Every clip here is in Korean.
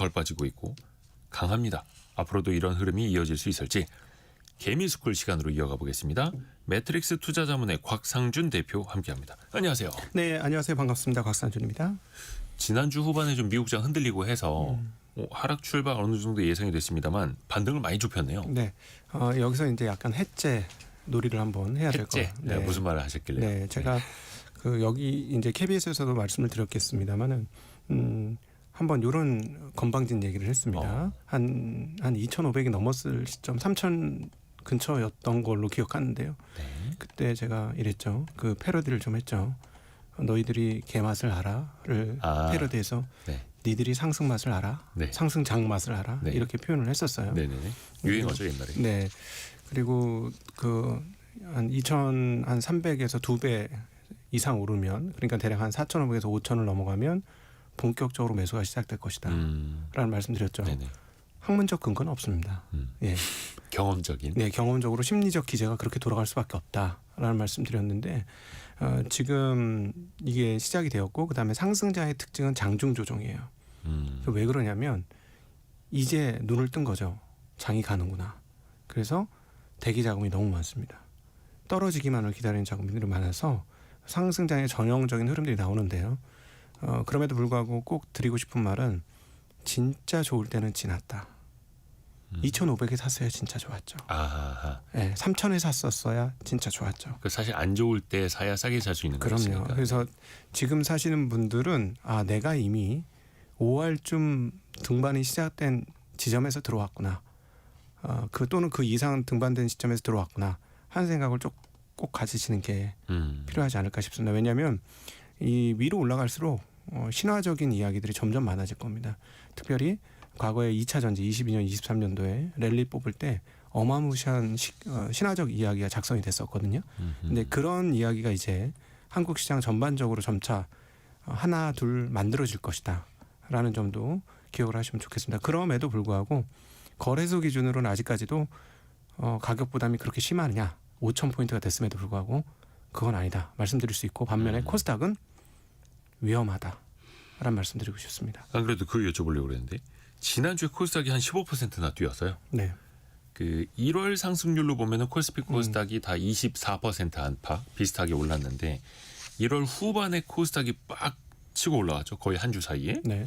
덜 빠지고 있고 강합니다. 앞으로도 이런 흐름이 이어질 수 있을지 개미스쿨 시간으로 이어가 보겠습니다. 매트릭스 투자자문의 곽상준 대표 함께합니다. 안녕하세요. 네, 안녕하세요. 반갑습니다. 곽상준입니다. 지난주 후반에 좀 미국장 흔들리고 해서 하락 출발 어느 정도 예상이 됐습니다만 반등을 많이 좁혔네요. 네, 여기서 이제 약간 해제 놀이를 한번 해야 될 거예요. 네. 무슨 말을 하셨길래? 네, 제가 여기 이제 KBS에서도 말씀을 드렸겠습니다만은 한번 이런 건방진 얘기를 했습니다. 한 2,500이 넘었을 시점 3,000 근처였던 걸로 기억하는데요. 네. 그때 제가 이랬죠. 그 패러디를 좀 했죠. 너희들이 개맛을 알아를 패러디해서 네. 니들이 상승 맛을 알아, 네. 상승 장 맛을 알아 네. 이렇게 표현을 했었어요. 네네네. 유행어죠 옛날에. 네. 그리고 한 2,300에서 2배 이상 오르면 그러니까 대략 한 4,500에서 5,000을 넘어가면 본격적으로 매수가 시작될 것이다. 라는 말씀드렸죠. 네네. 학문적 근거는 없습니다. 예. 경험적인. 네, 경험적으로 심리적 기제가 그렇게 돌아갈 수밖에 없다라는 말씀드렸는데 지금 이게 시작이 되었고 그다음에 상승장의 특징은 장중 조정이에요. 왜 그러냐면 이제 눈을 뜬 거죠. 장이 가는구나. 그래서 대기 자금이 너무 많습니다. 떨어지기만을 기다리는 자금들이 많아서 상승장의 전형적인 흐름들이 나오는데요. 그럼에도 불구하고 꼭 드리고 싶은 말은 진짜 좋을 때는 지났다. 2,500에 샀어야 진짜 좋았죠. 아하. 네, 3,000에 샀었어야 진짜 좋았죠. 사실 안 좋을 때 사야 싸게 살 수 있는 거니까. 그럼요. 그래서 지금 사시는 분들은 내가 이미 5월쯤 등반이 시작된 지점에서 들어왔구나. 또는 그 이상 등반된 시점에서 들어왔구나 하는 생각을 꼭 가지시는 게 필요하지 않을까 싶습니다. 왜냐하면 이 위로 올라갈수록 신화적인 이야기들이 점점 많아질 겁니다. 특별히 과거에 2차 전지 22년, 23년도에 랠리 뽑을 때 어마무시한 신화적 이야기가 작성이 됐었거든요. 근데 그런 이야기가 이제 한국 시장 전반적으로 점차 하나 둘 만들어질 것이다 라는 점도 기억을 하시면 좋겠습니다. 그럼에도 불구하고 거래소 기준으로는 아직까지도 가격 부담이 그렇게 심하느냐 5,000포인트가 됐음에도 불구하고 그건 아니다 말씀드릴 수 있고 반면에 코스닥은 위험하다 라는 말씀드리고 싶습니다. 안 그래도 그 여쭤보려고 그랬는데 지난주에 코스닥이 한 15%나 뛰었어요. 네. 그 1월 상승률로 보면은 코스피 코스닥이 다 24% 안팎 비슷하게 올랐는데 1월 후반에 코스닥이 빡 치고 올라왔죠. 거의 한 주 사이에. 네.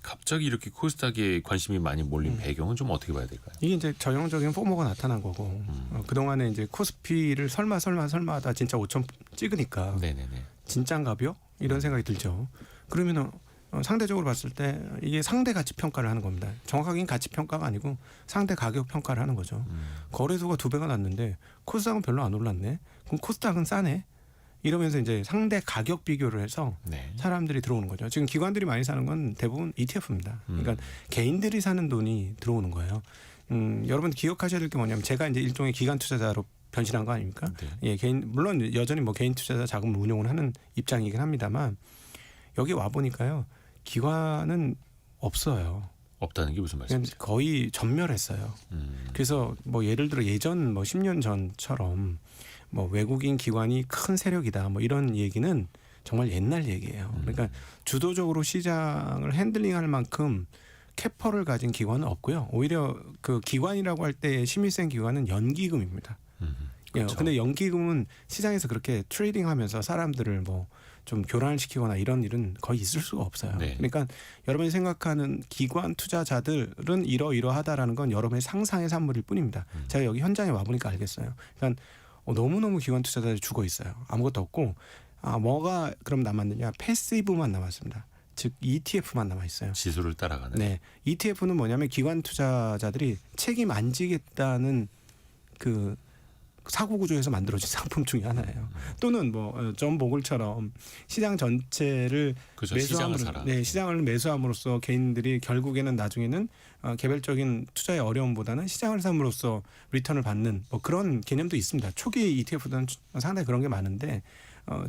갑자기 이렇게 코스닥에 관심이 많이 몰린 배경은 좀 어떻게 봐야 될까요? 이게 이제 전형적인 포모가 나타난 거고 그동안에 이제 코스피를 설마 하다 진짜 5,000 찍으니까 네네네. 진짠가벼? 이런 생각이 들죠. 그러면은 상대적으로 봤을 때 이게 상대 가치 평가를 하는 겁니다. 정확하게는 가치 평가가 아니고 상대 가격 평가를 하는 거죠. 거래소가 2배가 났는데 코스닥은 별로 안 올랐네. 그럼 코스닥은 싸네. 이러면서 이제 상대 가격 비교를 해서 사람들이 들어오는 거죠. 지금 기관들이 많이 사는 건 대부분 ETF입니다. 그러니까 개인들이 사는 돈이 들어오는 거예요. 여러분 기억하셔야 될 게 뭐냐면 제가 이제 일종의 기관 투자자로 변신한 거 아닙니까? 예, 물론 여전히 개인 투자자 자금을 운용을 하는 입장이긴 합니다만 여기 와 보니까요. 기관은 없어요. 없다는 게 무슨 말씀이세요? 거의 전멸했어요. 그래서 예를 들어 예전 10년 전처럼 외국인 기관이 큰 세력이다 이런 얘기는 정말 옛날 얘기예요. 그러니까 주도적으로 시장을 핸들링할 만큼 캐퍼를 가진 기관은 없고요. 오히려 그 기관이라고 할 때 힘이 센 기관은 연기금입니다. 그렇죠. 근데 연기금은 시장에서 그렇게 트레이딩하면서 사람들을 좀 교란을 시키거나 이런 일은 거의 있을 수가 없어요. 네. 그러니까 여러분이 생각하는 기관 투자자들은 이러이러하다라는 건 여러분의 상상의 산물일 뿐입니다. 제가 여기 현장에 와보니까 알겠어요. 그러니까 너무너무 기관 투자자들이 죽어 있어요. 아무것도 없고 뭐가 그럼 남았느냐. 패시브만 남았습니다. 즉 ETF만 남아 있어요. 지수를 따라가는. 네, ETF는 뭐냐면 기관 투자자들이 책임 안 지겠다는 그 사고 구조에서 만들어진 상품 중에 하나예요. 또는 존 보글처럼 시장 전체를 시장을 매수함으로써 개인들이 결국에는 나중에는 개별적인 투자의 어려움보다는 시장을 삼으로써 리턴을 받는 그런 개념도 있습니다. 초기 ETF들은 상당히 그런 게 많은데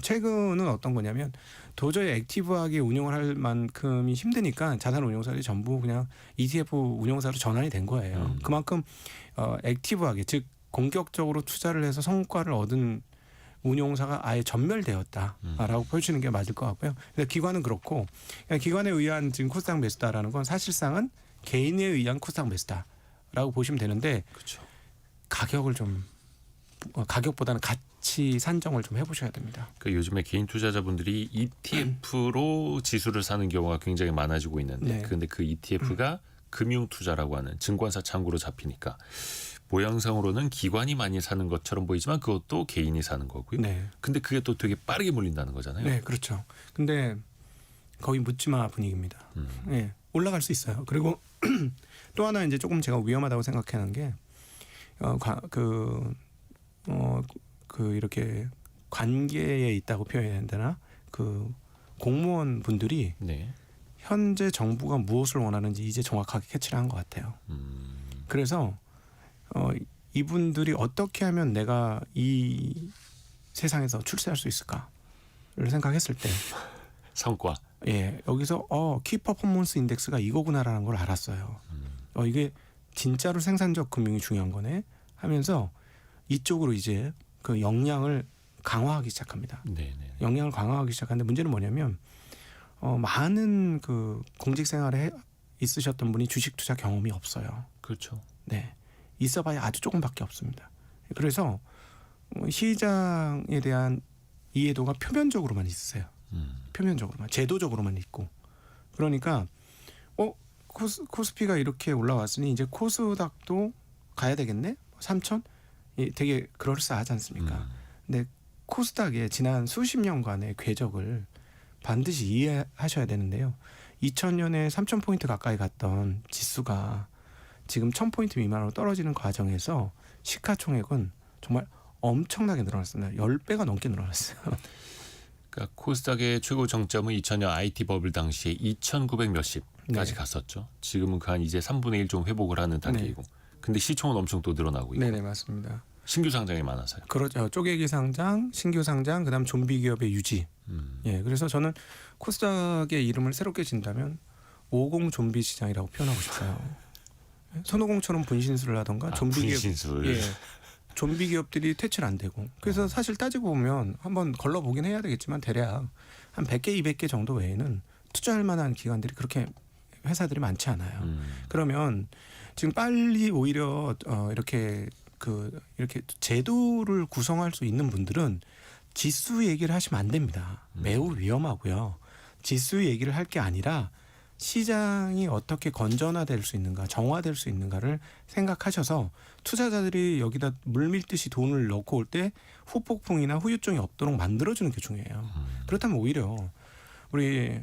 최근은 어떤 거냐면 도저히 액티브하게 운용을 할 만큼이 힘드니까 자산 운용사들이 전부 그냥 ETF 운용사로 전환이 된 거예요. 그만큼 액티브하게 즉 공격적으로 투자를 해서 성과를 얻은 운용사가 아예 전멸되었다라고 보여주는 게 맞을 것 같고요. 근데 기관은 그렇고 그러니까 기관에 의한 지금 코스닥 매수다라는 건 사실상은 개인에 의한 코스닥 매수다라고 보시면 되는데 그렇죠. 가격을 좀 가격보다는 가치 산정을 좀 해보셔야 됩니다. 그 요즘에 개인 투자자분들이 ETF로 지수를 사는 경우가 굉장히 많아지고 있는데, 네. 그런데 그 ETF가 금융 투자라고 하는 증권사 창구로 잡히니까 모양상으로는 기관이 많이 사는 것처럼 보이지만 그것도 개인이 사는 거고요. 네, 근데 그게 또 되게 빠르게 몰린다는 거잖아요. 네, 그렇죠. 근데 거의 묻지마 분위기입니다. 네, 올라갈 수 있어요. 그리고 또 하나 이제 조금 제가 위험하다고 생각하는 게 이렇게 관계에 있다고 표현해야 되나? 그 공무원 분들이 네. 현재 정부가 무엇을 원하는지 이제 정확하게 캐치를 한 것 같아요. 그래서 이분들이 어떻게 하면 내가 이 세상에서 출세할 수 있을까를 생각했을 때, 성과. 예, 여기서 키 퍼포먼스 인덱스가 이거구나라는 걸 알았어요. 이게 진짜로 생산적 금융이 중요한 거네 하면서 이쪽으로 이제 그 역량을 강화하기 시작합니다. 네. 역량을 강화하기 시작하는데 문제는 뭐냐면 많은 그 공직 생활에 있으셨던 분이 주식 투자 경험이 없어요. 그렇죠. 네, 있어봐야 아주 조금밖에 없습니다. 그래서 시장에 대한 이해도가 표면적으로만 있으세요. 표면적으로만, 제도적으로만 있고. 그러니까 코스피가 이렇게 올라왔으니 이제 코스닥도 가야 되겠네. 3천? 되게 그럴싸하지 않습니까? 근데 코스닥의 지난 수십 년간의 궤적을 반드시 이해하셔야 되는데요. 2000년에 3000포인트 가까이 갔던 지수가 지금 1000포인트 미만으로 떨어지는 과정에서 시가총액은 정말 엄청나게 늘어났습니다. 10배가 넘게 늘어났어요. 그러니까 코스닥의 최고 정점은 2000년 IT 버블 당시에 2,900 몇십까지 네. 갔었죠. 지금은 그 한 이제 3분의 1 정도 회복을 하는 단계이고. 근데 시총은 엄청 또 늘어나고 있고. 네네, 맞습니다. 신규 상장이 많아서요. 그렇죠. 쪼개기 상장, 신규 상장, 그다음 좀비 기업의 유지. 예, 그래서 저는 코스닥의 이름을 새롭게 진다면 50 좀비 시장이라고 표현하고 싶어요. 손오공처럼 분신술을 하던가 좀비 기업, 분신술. 예, 좀비 기업들이 퇴출 안 되고. 그래서 사실 따지고 보면 한번 걸러보긴 해야 되겠지만 대략 한 100개, 200개 정도 외에는 투자할 만한 기관들이 그렇게 회사들이 많지 않아요. 그러면 지금 빨리 오히려 이렇게 제도를 구성할 수 있는 분들은 지수 얘기를 하시면 안 됩니다. 매우 위험하고요. 지수 얘기를 할 게 아니라 시장이 어떻게 건전화될 수 있는가, 정화될 수 있는가를 생각하셔서 투자자들이 여기다 물밀듯이 돈을 넣고 올 때 후폭풍이나 후유증이 없도록 만들어주는 게 중요해요. 그렇다면 오히려 우리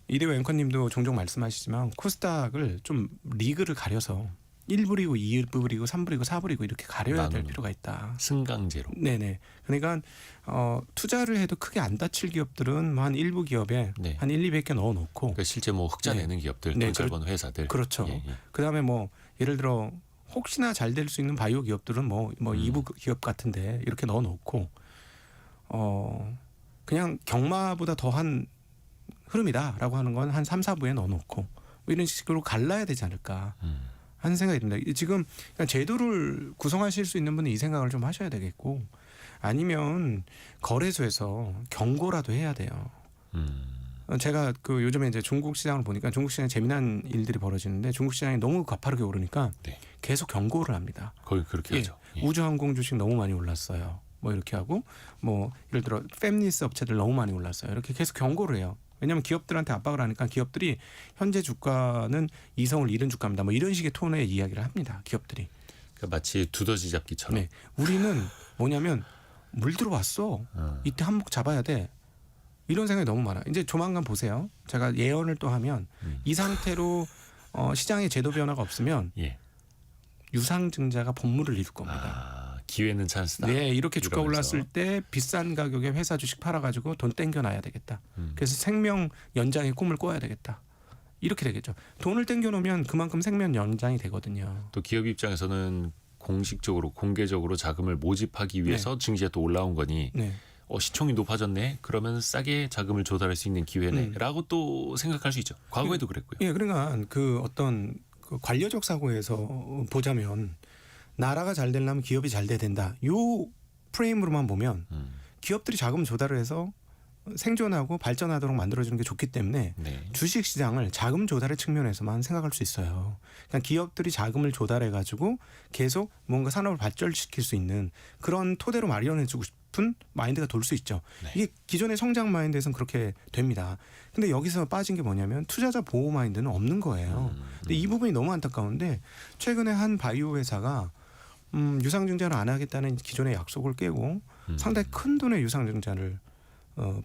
이대호 앵커님도 종종 말씀하시지만 코스닥을 좀 리그를 가려서 1부 리그, 2부 리그, 3부 리그, 4부 리그 이렇게 가려야 될 필요가 있다. 승강제로. 네네. 그러니까 투자를 해도 크게 안 다칠 기업들은 한 일부 기업에 네. 한 1, 200개 넣어놓고. 그러니까 실제 흑자 내는 기업들, 네, 돈 잘 버는 회사들. 그렇죠. 예. 그다음에 예를 들어 혹시나 잘 될 수 있는 바이오 기업들은 2부 기업 같은데 이렇게 넣어놓고 그냥 경마보다 더한 흐름이다라고 하는 건 한 3, 4부에 넣어놓고 이런 식으로 갈라야 되지 않을까 하는 생각이 듭니다. 지금 제도를 구성하실 수 있는 분은 이 생각을 좀 하셔야 되겠고, 아니면 거래소에서 경고라도 해야 돼요. 제가 요즘에 이제 중국 시장을 보니까 중국 시장에 재미난 일들이 벌어지는데 중국 시장이 너무 가파르게 오르니까 네. 계속 경고를 합니다. 거의 그렇게 하죠. 예. 우주항공 주식 너무 많이 올랐어요. 이렇게 하고 예를 들어 팹리스 업체들 너무 많이 올랐어요. 이렇게 계속 경고를 해요. 왜냐하면 기업들한테 압박을 하니까 기업들이 현재 주가는 이성을 잃은 주가입니다. 이런 식의 톤의 이야기를 합니다. 기업들이. 그러니까 마치 두더지 잡기처럼. 네, 우리는 뭐냐면 물 들어왔어. 이때 한몫 잡아야 돼. 이런 생각이 너무 많아. 이제 조만간 보세요. 제가 예언을 또 하면 이 상태로 시장의 제도 변화가 없으면 예. 유상증자가 본물을 이룰 겁니다. 기회는 찬스다. 네, 이렇게 주가 이러면서. 올랐을 때 비싼 가격에 회사 주식 팔아가지고 돈 땡겨놔야 되겠다. 그래서 생명 연장의 꿈을 꿔야 되겠다. 이렇게 되겠죠. 돈을 땡겨놓으면 그만큼 생명 연장이 되거든요. 또 기업 입장에서는 공식적으로 공개적으로 자금을 모집하기 위해서 증시에 또 올라온 거니 네. 시총이 높아졌네. 그러면 싸게 자금을 조달할 수 있는 기회네라고 또 생각할 수 있죠. 과거에도 그랬고요. 예, 그러니까 어떤 관료적 사고에서 보자면 나라가 잘 되려면 기업이 잘 돼야 된다. 요 프레임으로만 보면 기업들이 자금 조달을 해서 생존하고 발전하도록 만들어주는 게 좋기 때문에 네. 주식 시장을 자금 조달의 측면에서만 생각할 수 있어요. 그러니까 기업들이 자금을 조달해 가지고 계속 뭔가 산업을 발전시킬 수 있는 그런 토대로 마련해주고 싶은 마인드가 돌 수 있죠. 네. 이게 기존의 성장 마인드에서는 그렇게 됩니다. 근데 여기서 빠진 게 뭐냐면 투자자 보호 마인드는 없는 거예요. 근데 이 부분이 너무 안타까운데 최근에 한 바이오 회사가 유상증자를 안 하겠다는 기존의 약속을 깨고 상당히 큰 돈의 유상증자를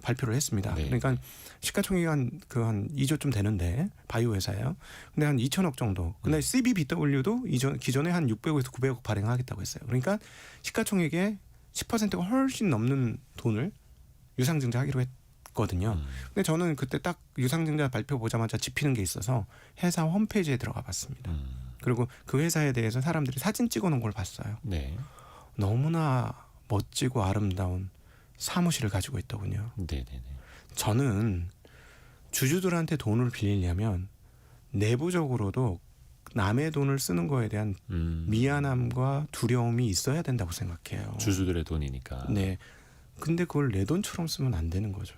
발표를 했습니다. 네. 그러니까 시가총액이 한 2조쯤 되는데 바이오 회사예요. 근데 한 2천억 정도. 근데 CBBW도 기존에 한 600억에서 900억 발행하겠다고 했어요. 그러니까 시가총액의 10%가 훨씬 넘는 돈을 유상증자하기로 했거든요. 근데 저는 그때 딱 유상증자 발표 보자마자 짚히는 게 있어서 회사 홈페이지에 들어가 봤습니다. 그리고 그 회사에 대해서 사람들이 사진 찍어놓은 걸 봤어요. 네. 너무나 멋지고 아름다운 사무실을 가지고 있더군요. 네네네. 저는 주주들한테 돈을 빌리려면 내부적으로도 남의 돈을 쓰는 거에 대한 미안함과 두려움이 있어야 된다고 생각해요. 주주들의 돈이니까. 네. 근데 그걸 내 돈처럼 쓰면 안 되는 거죠.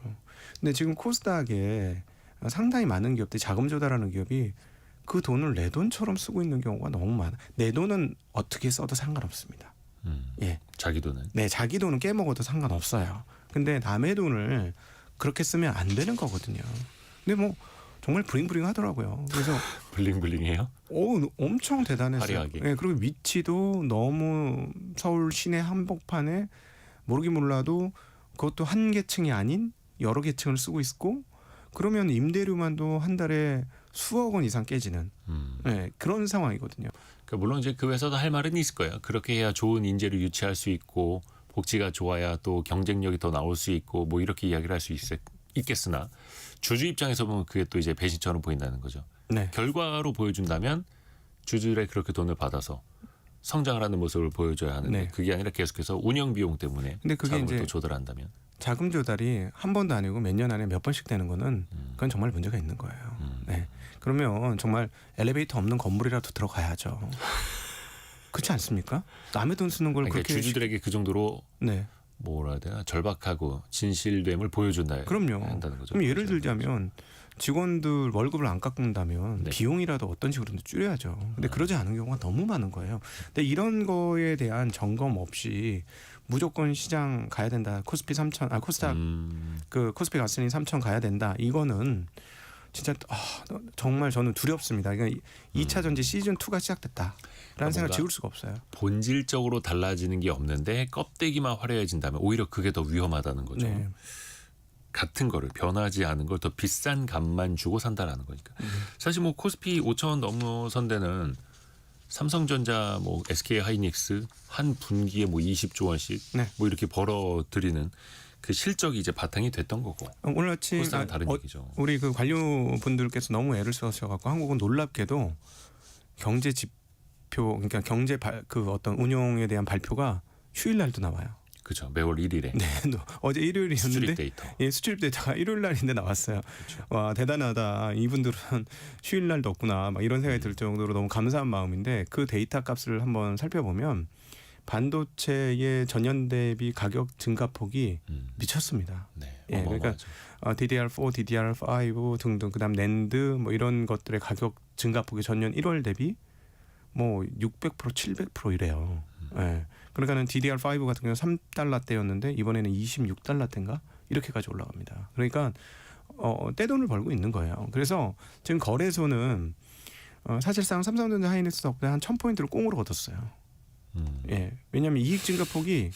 근데 지금 코스닥에 상당히 많은 기업들이 자금 조달하는 기업이 그 돈을 내 돈처럼 쓰고 있는 경우가 너무 많아. 내 돈은 어떻게 써도 상관없습니다. 예. 자기 돈은. 네, 자기 돈은 깨먹어도 상관없어요. 근데 남의 돈을 그렇게 쓰면 안 되는 거거든요. 근데 뭐 정말 브링브링 하더라고요. 그래서 블링블링해요? 엄청 대단했어요. 화려하게. 네, 그리고 위치도 너무 서울 시내 한복판에 모르긴 몰라도 그것도 한 계층이 아닌 여러 계층을 쓰고 있고 그러면 임대료만도 한 달에 수억 원 이상 깨지는 네, 그런 상황이거든요. 그러니까 물론 이제 그 회사도 할 말은 있을 거예요. 그렇게 해야 좋은 인재를 유치할 수 있고 복지가 좋아야 또 경쟁력이 더 나올 수 있고 뭐 이렇게 이야기를 할 수 있겠으나 주주 입장에서 보면 그게 또 이제 배신처럼 보인다는 거죠. 네. 결과로 보여준다면 주주들의 그렇게 돈을 받아서 성장을 하는 모습을 보여줘야 하는데 네. 그게 아니라 계속해서 운영 비용 때문에 근데 그게 자금을 이제 또 조달한다면 자금 조달이 한 번도 아니고 몇 년 안에 몇 번씩 되는 거는 그건 정말 문제가 있는 거예요. 네. 그러면 정말 엘리베이터 없는 건물이라도 들어가야죠. 그렇지 않습니까? 남의 돈 쓰는 걸 그러니까 그렇게 주주들에게 그 정도로 네. 뭐라 해야 되나 절박하고 진실됨을 보여준다. 그럼요. 한다는 거죠. 그럼 예를 들자면 직원들 월급을 안 깎는다면 네. 비용이라도 어떤 식으로든 줄여야죠. 근데 그러지 않은 경우가 너무 많은 거예요. 근데 이런 거에 대한 점검 없이 무조건 시장 가야 된다. 코스피 3천, 코스닥 그 코스피 가스니 3천 가야 된다. 이거는 진짜 정말 저는 두렵습니다. 그러니까 2차 전지 시즌 2가 시작됐다라는 생각 뭔가 지울 수가 없어요. 본질적으로 달라지는 게 없는데 껍데기만 화려해진다면 오히려 그게 더 위험하다는 거죠. 네. 같은 거를 변하지 않은 걸 더 비싼 값만 주고 산다라는 거니까. 사실 뭐 코스피 5천 넘어선 데는 삼성전자, 뭐 SK 하이닉스 한 분기에 뭐 20조 원씩 네. 뭐 이렇게 벌어들이는 그 실적이 이제 바탕이 됐던 거고. 오늘 아침 코스닥은 다른 얘기죠. 우리 그 관료분들께서 너무 애를 써셔갖고 한국은 놀랍게도 경제 지표 그러니까 그 어떤 운용에 대한 발표가 휴일 날도 나와요. 그렇죠. 매월 1일에 네, 어제 일요일이었는데 수출입 데이터. 예, 수출입 데이터가 일요일 날인데 나왔어요. 그렇죠. 와 대단하다. 이분들은 휴일 날도 없구나. 막 이런 생각이 들 정도로 너무 감사한 마음인데 그 데이터 값을 한번 살펴보면 반도체의 전년 대비 가격 증가폭이 미쳤습니다. 네. 예, 그러니까 DDR4, DDR5 등등 그다음 낸드 뭐 이런 것들의 가격 증가폭이 전년 1월 대비 뭐 600%, 700% 이래요. 예. 그러니까는 DDR5 같은 경우는 3달러대였는데 이번에는 26달러대인가 이렇게까지 올라갑니다. 그러니까 떼돈을 벌고 있는 거예요. 그래서 지금 거래소는 사실상 삼성전자 하이닉스 덕분에 한 1000포인트를 꽁으로 얻었어요. 예. 왜냐하면 이익 증가폭이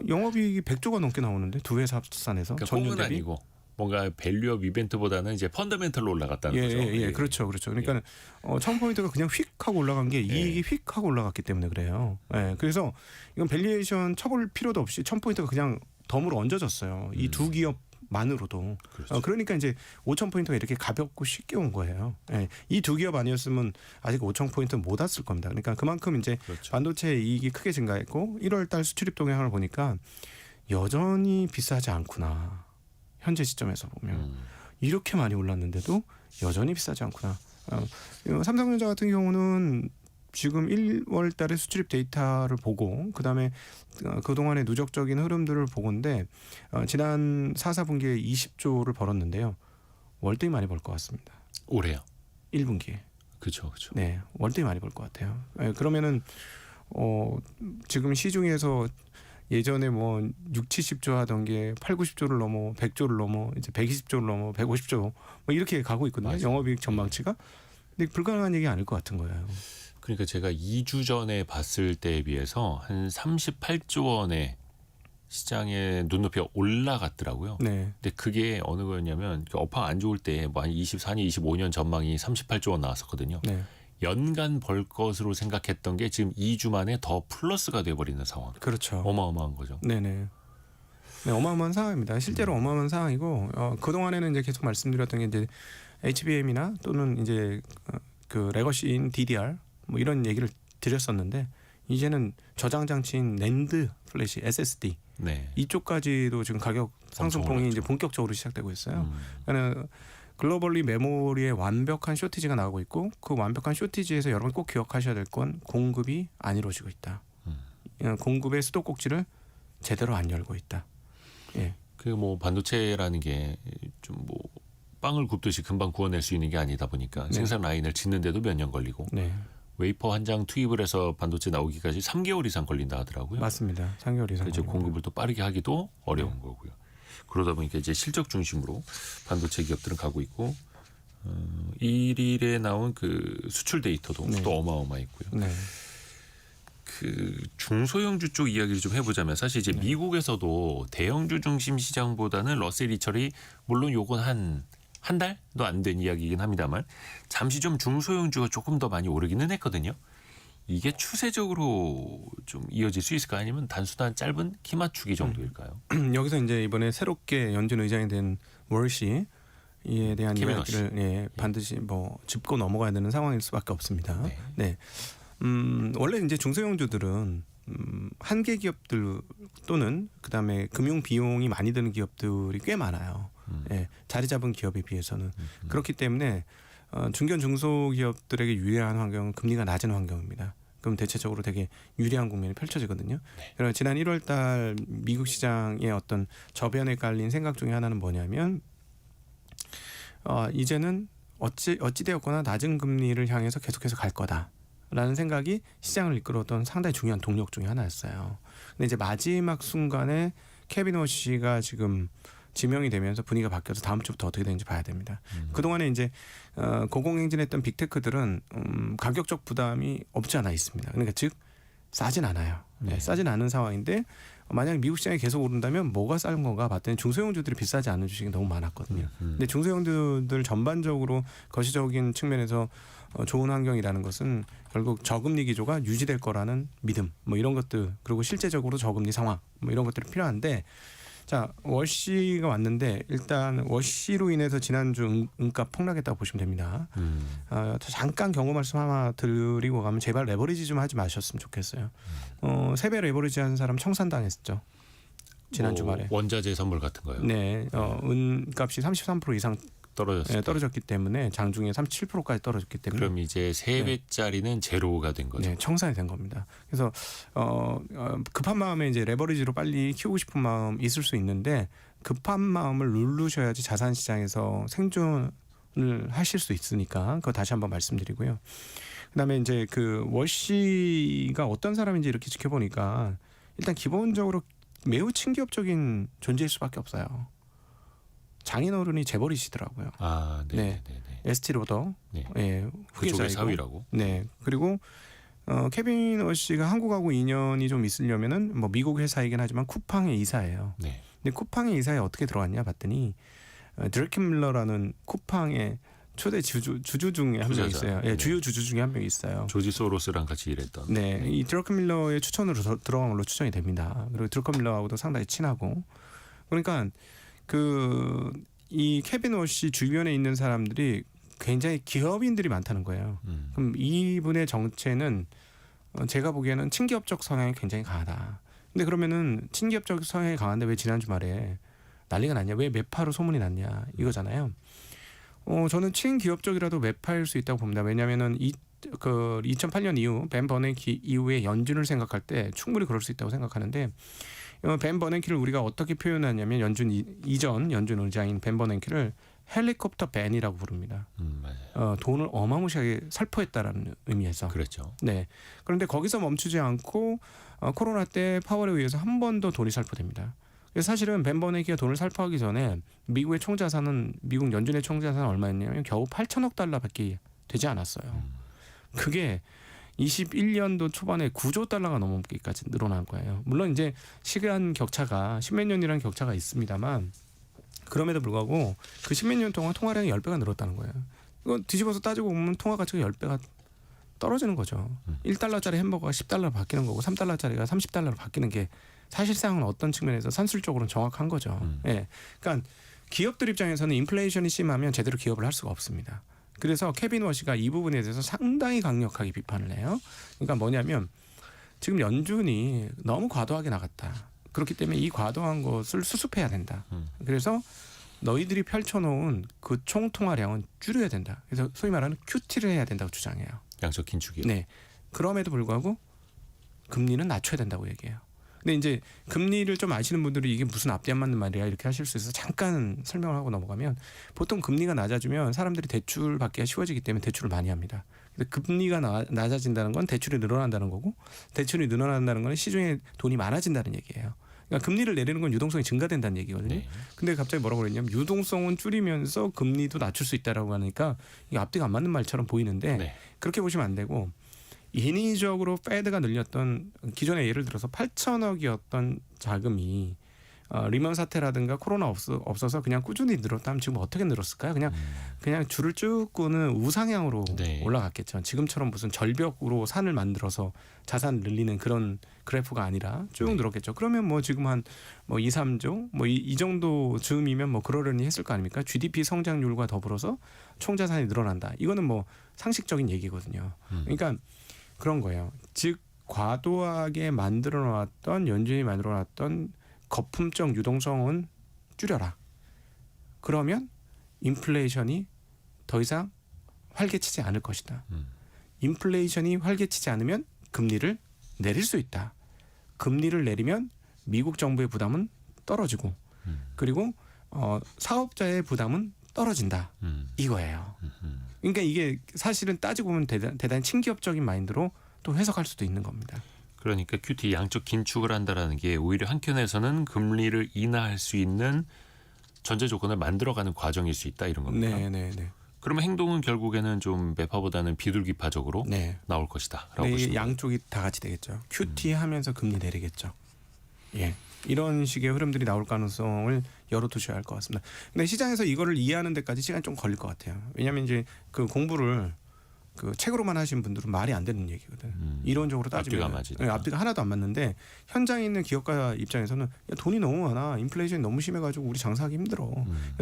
영업이익이 100조가 넘게 나오는데 두 회사 합산해서 그러니까 전년 꽁은 대비 아니고 뭔가 밸류업 이벤트보다는 이제 펀더멘털로 올라갔다는 거죠. 예, 그렇죠. 그러니까 1000포인트가 그냥 휙 하고 올라간 게 이익이 휙 하고 올라갔기 때문에 그래요. 예, 그래서 이건 밸류에이션 쳐볼 필요도 없이 1000포인트가 그냥 덤으로 얹어졌어요. 이 두 기업만으로도. 그렇죠. 그러니까 이제 5000포인트가 이렇게 가볍고 쉽게 온 거예요. 예, 이 두 기업 아니었으면 아직 5000포인트 못 왔을 겁니다. 그러니까 그만큼 이제 그렇죠. 반도체 이익이 크게 증가했고 1월 달 수출입 동향을 보니까 여전히 비싸지 않구나. 현재 시점에서 보면 이렇게 많이 올랐는데도 여전히 비싸지 않구나. 삼성전자 같은 경우는 지금 1월 달에 수출입 데이터를 보고 그다음에 그동안의 누적적인 흐름들을 보건데 지난 4분기에 20조를 벌었는데요. 월등히 많이 벌 것 같습니다. 올해요. 1분기에. 그렇죠. 그렇죠. 네. 월등히 많이 벌 것 같아요. 그러면은 지금 시중에서 예전에 뭐 6, 70조 하던 게 8, 90조를 넘어 100조를 넘어 이제 120조를 넘어 150조 뭐 이렇게 가고 있거든요. 맞아요. 영업이익 전망치가. 근데 불가능한 얘기 아닐 것 같은 거예요. 그러니까 제가 2주 전에 봤을 때에 비해서 한 38조 원의 시장의 눈높이가 올라갔더라고요. 네. 근데 그게 어느 거였냐면 업황 안 좋을 때 뭐 한 24년, 25년 전망이 38조 원 나왔었거든요. 네. 연간 벌 것으로 생각했던 게 지금 2주 만에 더 플러스가 돼버리는 상황. 그렇죠. 어마어마한 거죠. 네네. 네, 어마어마한 상황입니다. 실제로 어마어마한 상황이고 그 동안에는 이제 계속 말씀드렸던 게 이제 HBM이나 또는 이제 그 레거시인 DDR 뭐 이런 얘기를 드렸었는데 이제는 저장 장치인 낸드 플래시 SSD 네. 이쪽까지도 지금 가격 상승폭이 엄청 이제 올랐죠. 본격적으로 시작되고 있어요. 그러니까 글로벌리 메모리의 완벽한 쇼티지가 나오고 있고 그 완벽한 쇼티지에서 여러분 꼭 기억하셔야 될 건 공급이 안 이루어지고 있다. 공급의 수도꼭지를 제대로 안 열고 있다. 예. 그 뭐 반도체라는 게 좀 뭐 빵을 굽듯이 금방 구워낼 수 있는 게 아니다 보니까 네. 생산 라인을 짓는데도 몇 년 걸리고 네. 웨이퍼 한 장 투입을 해서 반도체 나오기까지 3개월 이상 걸린다 하더라고요. 맞습니다. 3개월 이상. 그래서 공급을 또 빠르게 하기도 어려운 네. 거고요. 그러다 보니까 이제 실적 중심으로 반도체 기업들은 가고 있고 1일에 나온 그 수출 데이터도 네. 또 어마어마했고요. 네. 그 중소형주 쪽 이야기를 좀 해보자면 사실 이제 네. 미국에서도 대형주 중심 시장보다는 러셀 2철이 물론 요건 한 달도 안 된 이야기이긴 합니다만 잠시 좀 중소형주가 조금 더 많이 오르기는 했거든요. 이게 추세적으로 좀 이어질 수 있을까 아니면 단순한 짧은 키 맞추기 정도일까요? 여기서 이제 이번에 새롭게 연준 의장이 된 월시에 대한 케빈 이야기를 예, 반드시 뭐 짚고 넘어가야 되는 상황일 수밖에 없습니다. 네. 네. 원래 이제 중소형주들은 한계 기업들 또는 그다음에 금융 비용이 많이 드는 기업들이 꽤 많아요. 예, 자리 잡은 기업에 비해서는 그렇기 때문에 중견 중소기업들에게 유리한 환경은 금리가 낮은 환경입니다. 그럼 대체적으로 되게 유리한 국면이 펼쳐지거든요. 네. 그래서 지난 1월달 미국 시장의 어떤 저변에 깔린 생각 중에 하나는 뭐냐면 이제는 어찌 되었거나 낮은 금리를 향해서 계속해서 갈 거다라는 생각이 시장을 이끌었던 상당히 중요한 동력 중에 하나였어요. 근데 이제 마지막 순간에 케빈 워시가 지금 지명이 되면서 분위기가 바뀌어서 다음 주부터 어떻게 되는지 봐야 됩니다. 그동안에 이제 고공행진했던 빅테크들은 가격적 부담이 없지 않아 있습니다. 그러니까 즉 싸진 않아요. 네. 싸진 않은 상황인데 만약 미국 시장이 계속 오른다면 뭐가 싼 건가 봤더니 중소형주들이 비싸지 않은 주식이 너무 많았거든요. 근데 중소형주들 전반적으로 거시적인 측면에서 좋은 환경이라는 것은 결국 저금리 기조가 유지될 거라는 믿음 뭐 이런 것들 그리고 실제적으로 저금리 상황 뭐 이런 것들이 필요한데 자 월시가 왔는데 일단 월시로 인해서 지난주 은가 폭락했다고 보시면 됩니다. 잠깐 경고 말씀 하나 드리고 가면 제발 레버리지 좀 하지 마셨으면 좋겠어요. 세배 레버리지 한 사람 청산당했죠. 지난 주말에. 원자재 선물 같은 거요. 네, 은값이 33% 이상 떨어졌어요. 떨어졌기 때문에 장중에 37%까지 떨어졌기 때문에 그럼 이제 3배짜리는 제로가 된 거죠. 네, 청산이 된 겁니다. 그래서 급한 마음에 이제 레버리지로 빨리 키우고 싶은 마음 있을 수 있는데 급한 마음을 누르셔야지 자산 시장에서 생존을 하실 수 있으니까 그거 다시 한번 말씀드리고요. 그다음에 이제 그 월시가 어떤 사람인지 이렇게 지켜보니까 일단 기본적으로 매우 친기업적인 존재일 수밖에 없어요. 장인어른이 재벌이시더라고요. 아, 네. 에스티 로더, 네. 예, 그쪽의 후계자이고. 사위라고. 네, 그리고 케빈 워시가 한국하고 인연이 좀 있으려면은 뭐 미국 회사이긴 하지만 쿠팡의 이사예요. 네. 근데 쿠팡의 이사에 어떻게 들어왔냐 봤더니 드래켄 밀러라는 쿠팡의 초대 주주 중에 한 명 있어요. 예, 네. 주요 주주 중에 한 명 있어요. 조지 소로스랑 같이 일했던. 네, 이 드래켄 밀러의 추천으로 들어간 걸로 추정이 됩니다. 그리고 드래켄 밀러하고도 상당히 친하고 그러니까 이 케빈 워시 주변에 있는 사람들이 굉장히 기업인들이 많다는 거예요. 그럼 이분의 정체는 제가 보기에는 친기업적 성향이 굉장히 강하다. 근데 그러면은 친기업적 성향이 강한데 왜 지난 주말에 난리가 났냐? 왜 매파로 소문이 났냐? 이거잖아요. 저는 친기업적이라도 매파일 수 있다고 봅니다. 왜냐하면은 2008년 이후 벤 버냉키 이후의 연준을 생각할 때 충분히 그럴 수 있다고 생각하는데 벤 버냉키를 우리가 어떻게 표현하냐면 이전 연준 의장인 벤 버냉키를 헬리콥터 벤이라고 부릅니다. 맞아요. 돈을 어마무시하게 살포했다라는 의미에서. 그렇죠. 네. 그런데 거기서 멈추지 않고 코로나 때 파월에 의해서 한 번 더 돈이 살포됩니다. 그래서 사실은 벤 버냉키가 돈을 살포하기 전에 미국 연준의 총자산은 얼마였냐면 겨우 8천억 달러밖에 되지 않았어요. 그게 21년도 초반에 9조 달러가 넘기까지 늘어난 거예요. 물론 이제 시간 격차가 10몇 년이라는 격차가 있습니다만 그럼에도 불구하고 그 10몇 년 동안 통화량이 10배가 늘었다는 거예요. 이거 뒤집어서 따지고 보면 통화 가치가 10배가 떨어지는 거죠. 1달러짜리 햄버거가 10달러로 바뀌는 거고 3달러짜리가 30달러로 바뀌는 게 사실상은 어떤 측면에서 산술적으로는 정확한 거죠. 예. 그러니까 기업들 입장에서는 인플레이션이 심하면 제대로 기업을 할 수가 없습니다. 그래서 케빈 워시가 이 부분에 대해서 상당히 강력하게 비판을 해요. 그러니까 뭐냐면 지금 연준이 너무 과도하게 나갔다. 그렇기 때문에 이 과도한 것을 수습해야 된다. 그래서 너희들이 펼쳐놓은 그 총 통화량은 줄여야 된다. 그래서 소위 말하는 QT를 해야 된다고 주장해요. 양적 긴축이요. 네. 그럼에도 불구하고 금리는 낮춰야 된다고 얘기해요. 근데 이제 금리를 좀 아시는 분들이 이게 무슨 앞뒤 안 맞는 말이야 이렇게 하실 수 있어서 잠깐 설명을 하고 넘어가면 보통 금리가 낮아지면 사람들이 대출 받기가 쉬워지기 때문에 대출을 많이 합니다. 근데 금리가 낮아진다는 건 대출이 늘어난다는 거고 대출이 늘어난다는 건 시중에 돈이 많아진다는 얘기예요. 그러니까 금리를 내리는 건 유동성이 증가된다는 얘기거든요. 네. 근데 갑자기 뭐라고 그랬냐면 유동성은 줄이면서 금리도 낮출 수 있다라고 하니까 이게 앞뒤가 안 맞는 말처럼 보이는데 네. 그렇게 보시면 안 되고 인위적으로 페드가 늘렸던 기존에 예를 들어서 8천억이었던 자금이 리먼 사태라든가 코로나 없어서 그냥 꾸준히 늘었다면 지금 어떻게 늘었을까요? 그냥 줄을 쭉 끄는 우상향으로 네. 올라갔겠죠. 지금처럼 무슨 절벽으로 산을 만들어서 자산을 늘리는 그런 그래프가 아니라 쭉 네. 늘었겠죠. 그러면 뭐 지금 한 2, 3조 이 정도 즈음이면 뭐 그러려니 했을 거 아닙니까? GDP 성장률과 더불어서 총자산이 늘어난다. 이거는 뭐 상식적인 얘기거든요. 그러니까 그런 거예요. 즉 과도하게 연준이 만들어 놨던 거품적 유동성은 줄여라. 그러면 인플레이션이 더 이상 활개치지 않을 것이다. 인플레이션이 활개치지 않으면 금리를 내릴 수 있다. 금리를 내리면 미국 정부의 부담은 떨어지고 그리고 사업자의 부담은 떨어진다. 이거예요. 그러니까 이게 사실은 따지고 보면 대단히 친기업적인 마인드로 또 해석할 수도 있는 겁니다. 그러니까 QT 양적 긴축을 한다라는 게 오히려 한켠에서는 금리를 인하할 수 있는 전제 조건을 만들어가는 과정일 수 있다 이런 겁니다. 네. 그러면 행동은 결국에는 좀 매파보다는 비둘기파적으로 네. 나올 것이다라고 네, 보시면 양쪽이 다 같이 되겠죠. QT 하면서 금리 내리겠죠. 예. 이런 식의 흐름들이 나올 가능성을 열어두셔야 할 것 같습니다. 근데 시장에서 이거를 이해하는 데까지 시간이 좀 걸릴 것 같아요. 왜냐하면 이제 그 공부를 그 책으로만 하신 분들은 말이 안 되는 얘기거든. 이론적으로 따지면 앞뒤가 맞으니까. 네, 앞뒤가 하나도 안 맞는데 현장에 있는 기업가 입장에서는 야, 돈이 너무 많아. 인플레이션이 너무 심해가지고 우리 장사하기 힘들어.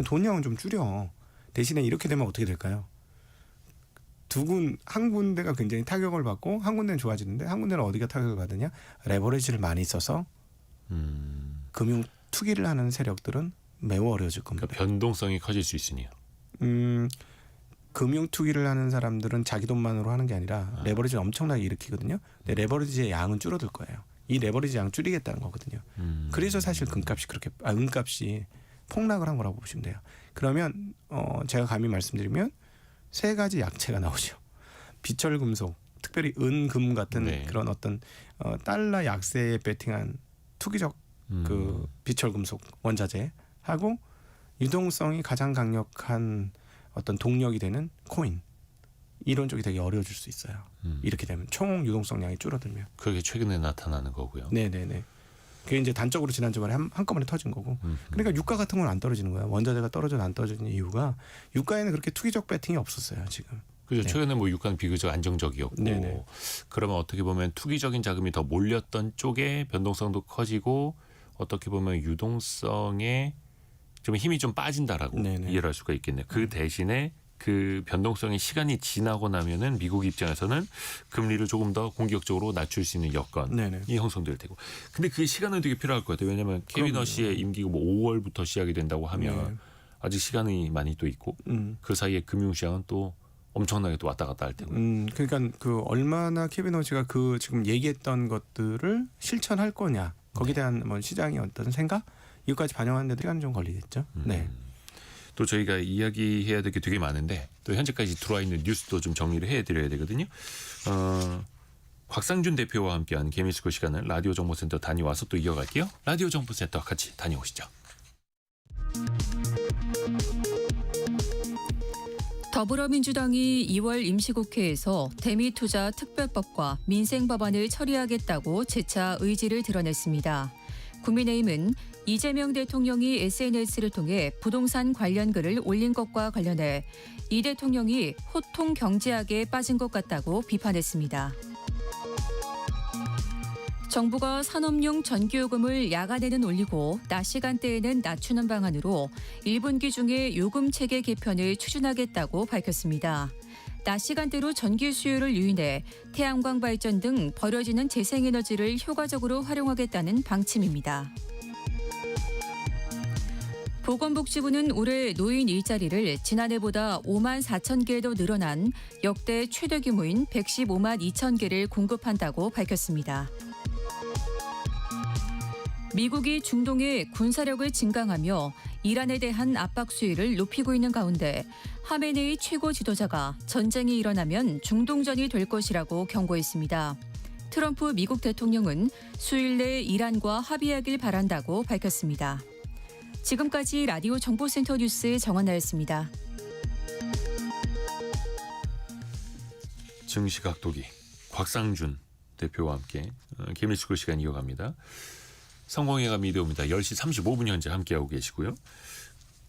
돈량은 좀 줄여. 대신에 이렇게 되면 어떻게 될까요? 한 군데가 굉장히 타격을 받고 한 군데는 좋아지는데 한 군데는 어디가 타격을 받느냐? 레버리지를 많이 써서 금융 투기를 하는 세력들은 매우 어려워질 겁니다. 그러니까 변동성이 커질 수 있으니요. 금융 투기를 하는 사람들은 자기 돈만으로 하는 게 아니라 레버리지를 엄청나게 일으키거든요. 근데 레버리지의 양은 줄어들 거예요. 이 레버리지 양 줄이겠다는 거거든요. 그래서 사실 은값이 폭락을 한 거라고 보시면 돼요. 그러면 제가 감히 말씀드리면 세 가지 약체가 나오죠. 비철금속, 특별히 은금 같은 네. 그런 어떤 달러 약세에 베팅한 투기적 그 비철금속 원자재 하고 유동성이 가장 강력한 어떤 동력이 되는 코인 이런 쪽이 되게 어려워질 수 있어요. 이렇게 되면 총 유동성량이 줄어들면. 그게 최근에 나타나는 거고요. 네네네. 그게 이제 단적으로 지난주말에 한꺼번에 터진 거고. 그러니까 유가 같은 건 안 떨어지는 거야. 원자재가 떨어져 안 떨어지는 이유가 유가에는 그렇게 투기적 배팅이 없었어요 지금. 그죠. 네. 최근에 뭐 유가는 비교적 안정적이었고 네네. 그러면 어떻게 보면 투기적인 자금이 더 몰렸던 쪽에 변동성도 커지고 어떻게 보면 유동성에 좀 힘이 좀 빠진다라고 네네. 이해를 할 수가 있겠네요. 그 대신에 그 변동성의 시간이 지나고 나면은 미국 입장에서는 금리를 조금 더 공격적으로 낮출 수 있는 여건이 네네. 형성될 테고. 근데 그 시간은 되게 필요할 것 같아요. 왜냐하면 케빈 그럼요. 허시의 임기가 뭐 5월부터 시작이 된다고 하면 네. 아직 시간이 많이 또 있고 그 사이에 금융시장은 또 엄청나게 또 왔다 갔다 할 테고. 그러니까 그 얼마나 케빈 오지가 그 지금 얘기했던 것들을 실천할 거냐 거기에 대한 뭐 시장의 어떤 생각 이것까지 반영하는데 시간 좀 걸리겠죠. 네. 또 저희가 이야기해야 될 게 되게 많은데 또 현재까지 들어와 있는 뉴스도 좀 정리를 해드려야 되거든요. 곽상준 대표와 함께한 개미스쿨 시간을 라디오 정보센터 다녀와서 또 이어갈게요. 라디오 정보센터 같이 다녀오시죠. 더불어민주당이 2월 임시국회에서 대미투자 특별법과 민생법안을 처리하겠다고 재차 의지를 드러냈습니다. 국민의힘은 이재명 대통령이 SNS를 통해 부동산 관련 글을 올린 것과 관련해 이 대통령이 호통 경제학에 빠진 것 같다고 비판했습니다. 정부가 산업용 전기요금을 야간에는 올리고 낮 시간대에는 낮추는 방안으로 1분기 중에 요금 체계 개편을 추진하겠다고 밝혔습니다. 낮 시간대로 전기 수요를 유인해 태양광 발전 등 버려지는 재생에너지를 효과적으로 활용하겠다는 방침입니다. 보건복지부는 올해 노인 일자리를 지난해보다 5만 4천 개로 늘어난 역대 최대 규모인 115만 2천 개를 공급한다고 밝혔습니다. 미국이 중동의 군사력을 증강하며 이란에 대한 압박 수위를 높이고 있는 가운데 하메네이 최고 지도자가 전쟁이 일어나면 중동전이 될 것이라고 경고했습니다. 트럼프 미국 대통령은 수일 내에 이란과 합의하길 바란다고 밝혔습니다. 지금까지 라디오 정보센터 뉴스 정원나였습니다. 증시각도기 곽상준 대표와 함께 개미스쿨 시간 이어갑니다. 성공회가 미디어입니다. 10시 35분 현재 함께하고 계시고요.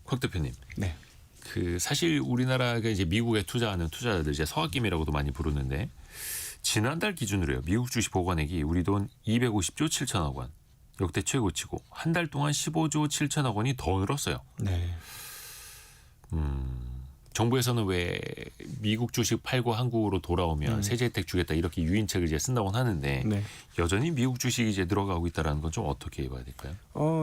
곽 대표님. 네. 그 사실 우리나라가 이제 미국에 투자하는 투자자들 이제 서학김이라고도 많이 부르는데 지난달 기준으로요. 미국 주식 보관액이 우리 돈 250조 7천억 원. 역대 최고치고 한 달 동안 15조 7천억 원이 더 늘었어요. 네. 정부에서는 왜 미국 주식 팔고 한국으로 돌아오면 세제 혜택 주겠다 이렇게 유인책을 이제 쓴다고 하는데 네. 여전히 미국 주식이 이제 들어가고 있다는 건 좀 어떻게 봐야 될까요?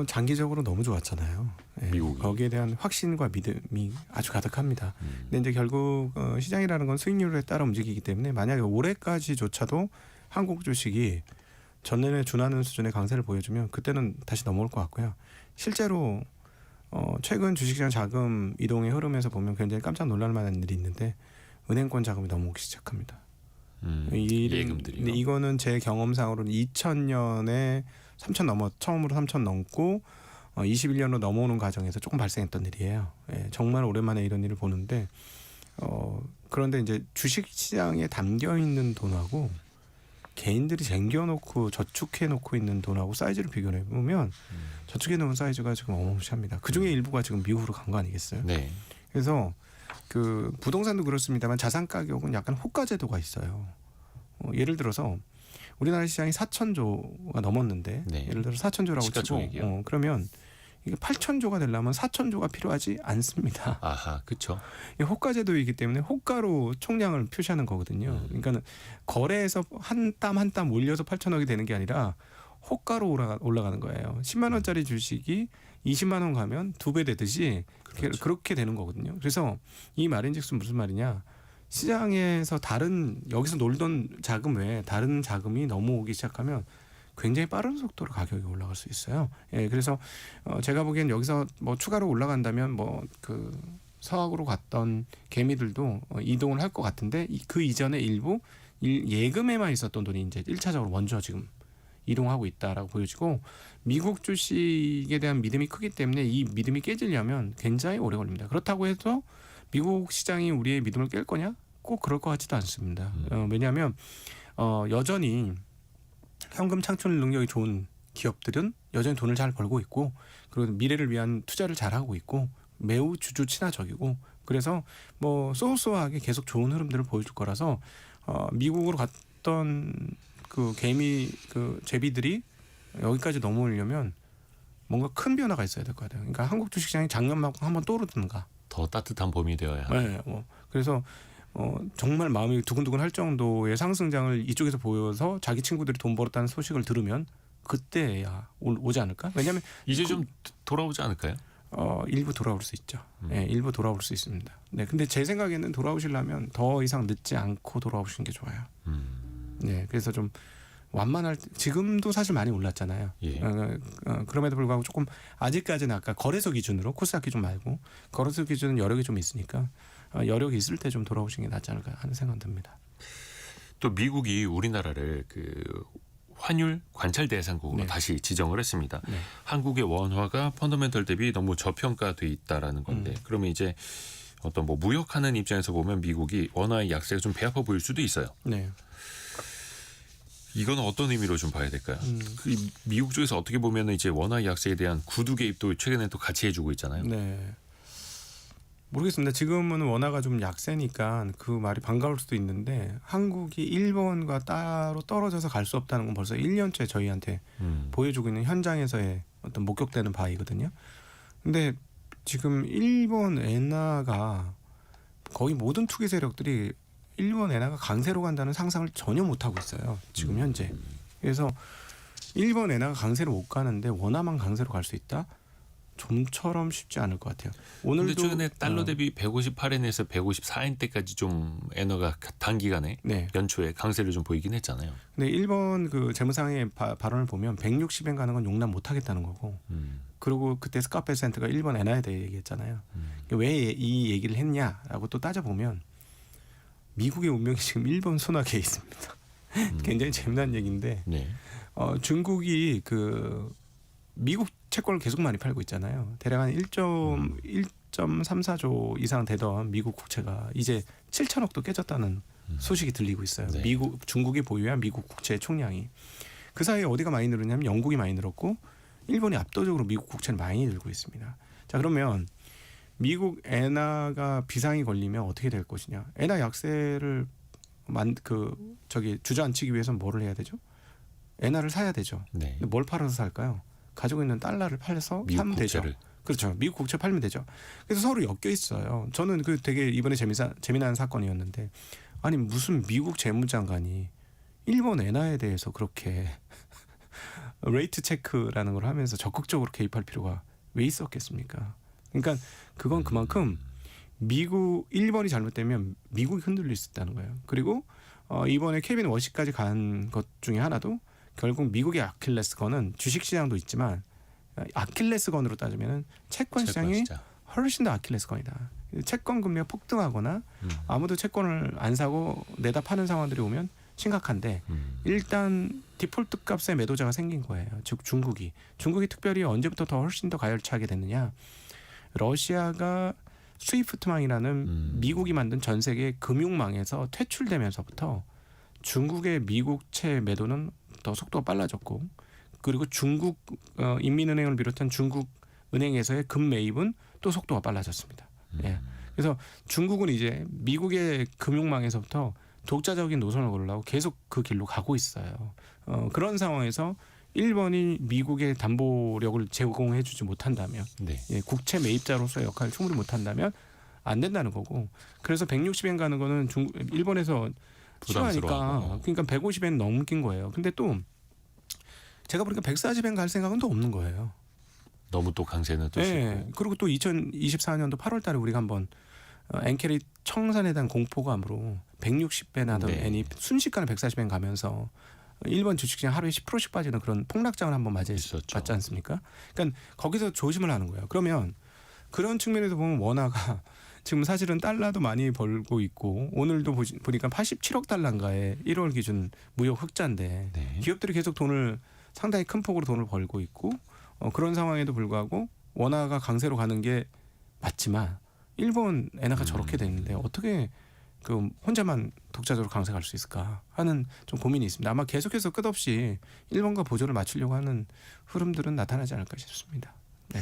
장기적으로 너무 좋았잖아요. 네. 미국이. 거기에 대한 확신과 믿음이 아주 가득합니다. 근데 이제 결국 시장이라는 건 수익률에 따라 움직이기 때문에 만약에 올해까지조차도 한국 주식이 전년에 준하는 수준의 강세를 보여주면 그때는 다시 넘어올 것 같고요. 실제로 최근 주식시장 자금 이동의 흐름에서 보면 굉장히 깜짝 놀랄 만한 일이 있는데 은행권 자금이 넘어오기 시작합니다. 예금들이요. 근데 이거는 제 경험상으로는 2000년에 3천 처음으로 3천 넘고 21년으로 넘어오는 과정에서 조금 발생했던 일이에요. 예, 정말 오랜만에 이런 일을 보는데 그런데 이제 주식시장에 담겨 있는 돈하고 개인들이 쟁겨놓고 저축해놓고 있는 돈하고 사이즈를 비교해 보면 저축해놓은 사이즈가 지금 어마무시합니다. 그 중에 일부가 지금 미국으로 간 거 아니겠어요? 네. 그래서 그 부동산도 그렇습니다만 자산 가격은 약간 호가 제도가 있어요. 예를 들어서 우리나라 시장이 4천조가 넘었는데 네. 예를 들어 4천조라고 치고 시가총액이요. 그러면 이게 8천조가 되려면 4천조가 필요하지 않습니다. 아하, 그렇죠. 호가 제도이기 때문에 호가로 총량을 표시하는 거거든요. 그러니까 거래에서 한 땀 한 땀 올려서 8천억이 되는 게 아니라 호가로 올라가는 거예요. 10만 원짜리 주식이 20만 원 가면 2배 되듯이 그렇죠. 그렇게 되는 거거든요. 그래서 이 말인즉슨 무슨 말이냐? 시장에서 여기서 놀던 자금 외에 다른 자금이 넘어오기 시작하면 굉장히 빠른 속도로 가격이 올라갈 수 있어요. 예, 그래서 제가 보기엔 여기서 뭐 추가로 올라간다면 뭐 그 서학으로 갔던 개미들도 이동을 할 것 같은데 그 이전에 일부 예금에만 있었던 돈이 이제 1차적으로 먼저 지금 이동하고 있다라고 보여지고 미국 주식에 대한 믿음이 크기 때문에 이 믿음이 깨지려면 굉장히 오래 걸립니다. 그렇다고 해서 미국 시장이 우리의 믿음을 깰 거냐? 꼭 그럴 것 같지도 않습니다. 왜냐하면 여전히 현금 창출 능력이 좋은 기업들은 여전히 돈을 잘 벌고 있고 그리고 미래를 위한 투자를 잘 하고 있고 매우 주주 친화적이고 그래서 뭐 소소하게 계속 좋은 흐름들을 보여줄 거라서 미국으로 갔던 그 개미 그 제비들이 여기까지 넘어오려면 뭔가 큰 변화가 있어야 될 것 같아요. 그러니까 한국 주식시장이 작년만큼 한번 떠오르든가 더 따뜻한 봄이 되어야. 네, 그래서 정말 마음이 두근두근 할 정도의 상승장을 이쪽에서 보여서 자기 친구들이 돈 벌었다는 소식을 들으면 그때야 오지 않을까? 왜냐하면 이제 좀 돌아오지 않을까요? 일부 돌아올 수 있죠. 네, 일부 돌아올 수 있습니다. 네, 근데 제 생각에는 돌아오시려면 더 이상 늦지 않고 돌아오시는 게 좋아요. 네, 그래서 좀 완만할 지금도 사실 많이 올랐잖아요. 예. 그럼에도 불구하고 조금 아직까지는 아까 거래소 기준으로 코스닥 기준 말고 거래소 기준은 여력이 좀 있으니까 여력이 있을 때 좀 돌아오시는 게 낫지 않을까 하는 생각 듭니다. 또 미국이 우리나라를 그 환율 관찰 대상국으로 네. 다시 지정을 했습니다. 네. 한국의 원화가 펀더멘털 대비 너무 저평가돼 있다라는 건데 그러면 이제 어떤 뭐 무역하는 입장에서 보면 미국이 원화의 약세가 좀 배 아파 보일 수도 있어요. 네. 이건 어떤 의미로 좀 봐야 될까요? 그 미국 쪽에서 어떻게 보면 이제 원화 약세에 대한 구두 개입도 최근에 또 같이 해주고 있잖아요. 네. 모르겠습니다. 지금은 원화가 좀 약세니까 그 말이 반가울 수도 있는데 한국이 일본과 따로 떨어져서 갈 수 없다는 건 벌써 1년째 저희한테 보여주고 있는 현장에서의 어떤 목격되는 바이거든요. 근데 지금 일본 엔화가 거의 모든 투기 세력들이 일본 엔화가 강세로 간다는 상상을 전혀 못 하고 있어요. 지금 현재. 그래서 일본 엔화가 강세로 못 가는데 원화만 강세로 갈 수 있다? 좀처럼 쉽지 않을 것 같아요. 오늘도 근데 최근에 달러 대비 158엔에서 154엔대까지 좀 엔화가 단기간에 네. 연초에 강세를 좀 보이긴 했잖아요. 근데 일본 그 재무상의 발언을 보면 160엔 가는 건 용납 못 하겠다는 거고. 그리고 그때 스카페 센터가 일본 엔화에 대해 얘기했잖아요. 왜 이 얘기를 했냐라고 또 따져보면 미국의 운명이 지금 일본 손아귀에 있습니다. 굉장히 재미난 얘기인데 네. 중국이 그 미국 채권을 계속 많이 팔고 있잖아요. 대략 한 1.34조 이상 되던 미국 국채가 이제 7천억도 깨졌다는 소식이 들리고 있어요. 네. 중국이 보유한 미국 국채의 총량이. 그 사이에 어디가 많이 늘었냐면 영국이 많이 늘었고 일본이 압도적으로 미국 국채를 많이 들고 있습니다. 자, 그러면 미국 엔화가 비상이 걸리면 어떻게 될 것이냐? 엔화 약세를 주저앉히기 위해서는 뭐를 해야 되죠? 엔화를 사야 되죠. 네. 근데 뭘 팔아서 살까요? 가지고 있는 달러를 팔아서 미국 사면 되죠. 국채를. 그렇죠. 미국 국채 팔면 되죠. 그래서 서로 엮여 있어요. 저는 그 되게 이번에 재미난 사건이었는데 아니 무슨 미국 재무장관이 일본 엔화에 대해서 그렇게 레이트 체크라는 걸 하면서 적극적으로 개입할 필요가 왜 있었겠습니까? 그러니까 그건 그만큼 일본이 잘못되면 미국이 흔들릴 수 있다는 거예요. 그리고 이번에 케빈 워시까지 간 것 중에 하나도 결국 미국의 아킬레스건은 주식시장도 있지만 아킬레스건으로 따지면 채권 시장이 시장. 훨씬 더 아킬레스건이다. 채권 금리가 폭등하거나 아무도 채권을 안 사고 내다 파는 상황들이 오면 심각한데 일단 디폴트 값의 매도자가 생긴 거예요. 즉 중국이 특별히 언제부터 더 훨씬 더 가열차게 됐느냐. 러시아가 스위프트망이라는 미국이 만든 전 세계 금융망에서 퇴출되면서부터 중국의 미국채 매도는 더 속도가 빨라졌고 그리고 중국 인민은행을 비롯한 중국 은행에서의 금 매입은 또 속도가 빨라졌습니다. 예. 그래서 중국은 이제 미국의 금융망에서부터 독자적인 노선을 걸으려고 계속 그 길로 가고 있어요. 그런 상황에서 일본이 미국의 담보력을 제공해주지 못한다면 네. 예, 국채 매입자로서의 역할을 충분히 못한다면 안 된다는 거고 그래서 160엔 가는 거는 일본에서 싫어하니까 부담스러워하고. 그러니까 150엔 넘긴 거예요. 근데 또 제가 보니까 140엔 갈 생각은 또 없는 거예요. 너무 또 강세는 또 네. 싫고. 그리고 또 2024년도 8월 달에 우리가 한번 엔캐리 청산에 대한 공포감으로 160엔 하던 네. 엔이 순식간에 140엔 가면서 일본 주식시장 하루에 10%씩 빠지는 그런 폭락장을 한번 있었죠. 맞지 않습니까? 그러니까 거기서 조심을 하는 거예요. 그러면 그런 측면에서 보면 원화가 지금 사실은 달러도 많이 벌고 있고 오늘도 보니까 87억 달러인가에 1월 기준 무역 흑자인데 네. 기업들이 계속 돈을 상당히 큰 폭으로 돈을 벌고 있고 그런 상황에도 불구하고 원화가 강세로 가는 게 맞지만 일본 엔화가 저렇게 됐는데 어떻게 그 혼자만 독자적으로 강세 갈 수 있을까 하는 좀 고민이 있습니다. 아마 계속해서 끝없이 일본과 보조를 맞추려고 하는 흐름들은 나타나지 않을까 싶습니다. 네.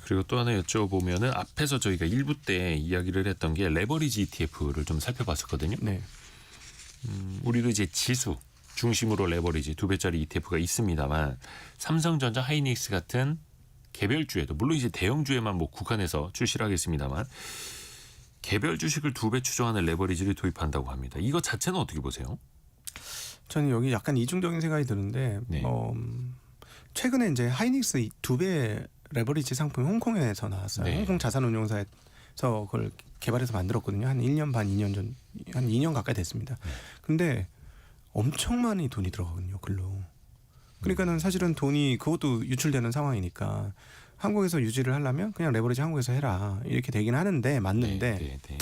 그리고 또 하나 여쭤보면은 앞에서 저희가 1부 때 이야기를 했던 게 레버리지 ETF를 좀 살펴봤었거든요. 네. 우리도 이제 지수 중심으로 레버리지 2배짜리 ETF가 있습니다만 삼성전자, 하이닉스 같은 개별주에도 물론 이제 대형주에만 뭐 국한해서 출시를 하겠습니다만 개별 주식을 2배 추정하는 레버리지를 도입한다고 합니다. 이거 자체는 어떻게 보세요? 저는 여기 약간 이중적인 생각이 드는데 네. 최근에 이제 하이닉스 2배 레버리지 상품이 홍콩에서 나왔어요. 네. 홍콩 자산운용사에서 그걸 개발해서 만들었거든요. 한 1년 반, 2년 전, 한 2년 가까이 됐습니다. 근데 엄청 많이 돈이 들어가거든요. 글로. 그러니까는 사실은 돈이 그것도 유출되는 상황이니까 한국에서 유지를 하려면 그냥 레버리지 한국에서 해라 이렇게 되긴 하는데 맞는데 네.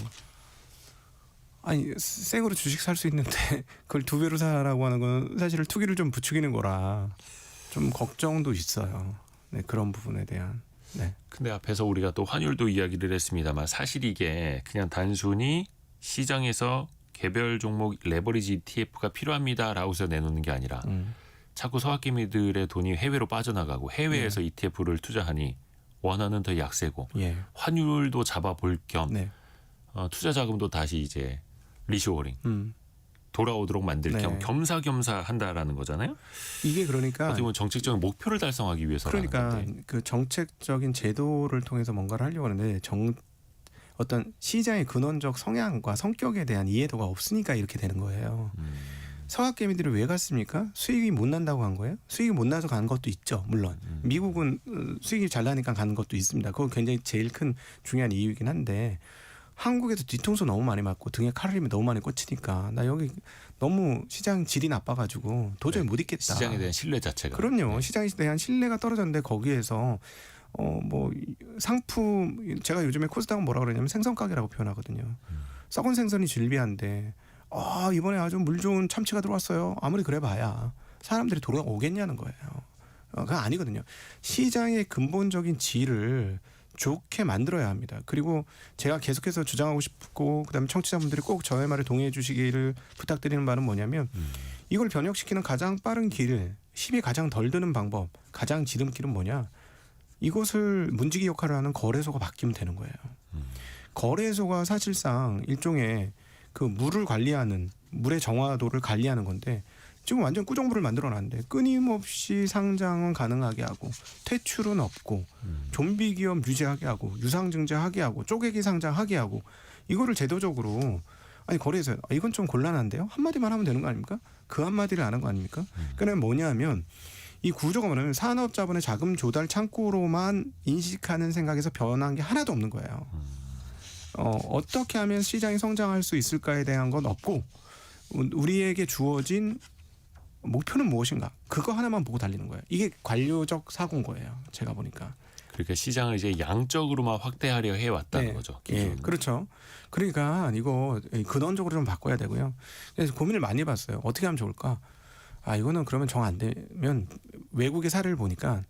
아니 생으로 주식 살 수 있는데 그걸 2배로 사라고 하는 건 사실 투기를 좀 부추기는 거라 좀 걱정도 있어요. 네, 그런 부분에 대한. 네. 근데 앞에서 우리가 또 환율도 이야기를 했습니다만 사실 이게 그냥 단순히 시장에서 개별 종목 레버리지 ETF가 필요합니다라고 해서 내놓는 게 아니라 자꾸 서학개미들의 돈이 해외로 빠져나가고 해외에서 ETF를 투자하니 원화는 더 약세고 예. 환율도 잡아볼 겸 네. 투자 자금도 다시 이제 리쇼어링 돌아오도록 만들 네. 겸 겸사겸사 한다라는 거잖아요. 이게 그러니까 어떻게 보면 정책적인 목표를 달성하기 위해서라는 그러니까 건데. 그 정책적인 제도를 통해서 뭔가를 하려고 하는데 어떤 시장의 근원적 성향과 성격에 대한 이해도가 없으니까 이렇게 되는 거예요. 서학개미들이 왜 갔습니까? 수익이 못 난다고 간 거예요? 수익이 못 나서 간 것도 있죠. 물론 미국은 수익이 잘 나니까 가는 것도 있습니다. 그거 굉장히 제일 큰 중요한 이유이긴 한데 한국에서 뒤통수 너무 많이 맞고 등에 칼을 너무 많이 꽂히니까 나 여기 너무 시장 질이 나빠가지고 도저히 못 있겠다. 시장에 대한 신뢰 자체가. 그럼요. 네. 시장에 대한 신뢰가 떨어졌는데 거기에서 뭐 상품 제가 요즘에 코스닥은 뭐라 그러냐면 생선 가게라고 표현하거든요. 썩은 생선이 질비한데 이번에 아주 물 좋은 참치가 들어왔어요. 아무리 그래봐야 사람들이 돌아오겠냐는 거예요. 그건 아니거든요. 시장의 근본적인 질을 좋게 만들어야 합니다. 그리고 제가 계속해서 주장하고 싶고 그다음에 청취자분들이 꼭 저의 말에 동의해 주시기를 부탁드리는 바는 뭐냐면 이걸 변혁시키는 가장 빠른 길, 힘이 가장 덜 드는 방법, 가장 지름길은 뭐냐? 이것을 문지기 역할을 하는 거래소가 바뀌면 되는 거예요. 거래소가 사실상 일종의 그 물을 관리하는 물의 정화도를 관리하는 건데 지금 완전 꾸정부를 만들어놨는데 끊임없이 상장은 가능하게 하고 퇴출은 없고 좀비 기업 유지하게 하고 유상증자하게 하고 쪼개기 상장하게 하고 이거를 제도적으로 아니 거래에서 이건 좀 곤란한데요. 한마디만 하면 되는 거 아닙니까? 그 한마디를 안 한 거 아닙니까? 그러니까 뭐냐면 이 구조가 뭐냐면 산업자본의 자금 조달 창구로만 인식하는 생각에서 변한 게 하나도 없는 거예요. 어떻게 하면 시장이 성장할 수 있을까에 대한 건 없고 우리에게 주어진 목표는 무엇인가 그거 하나만 보고 달리는 거예요. 이게 관료적 사고인 거예요. 제가 보니까. 그러니까 시장을 이제 양적으로만 확대하려 해왔다는 네. 거죠. 예, 기존은. 그렇죠. 그러니까 이거 근원적으로 좀 바꿔야 되고요. 그래서 고민을 많이 해봤어요. 어떻게 하면 좋을까? 이거는 그러면 정 안 되면 외국의 사례를 보니까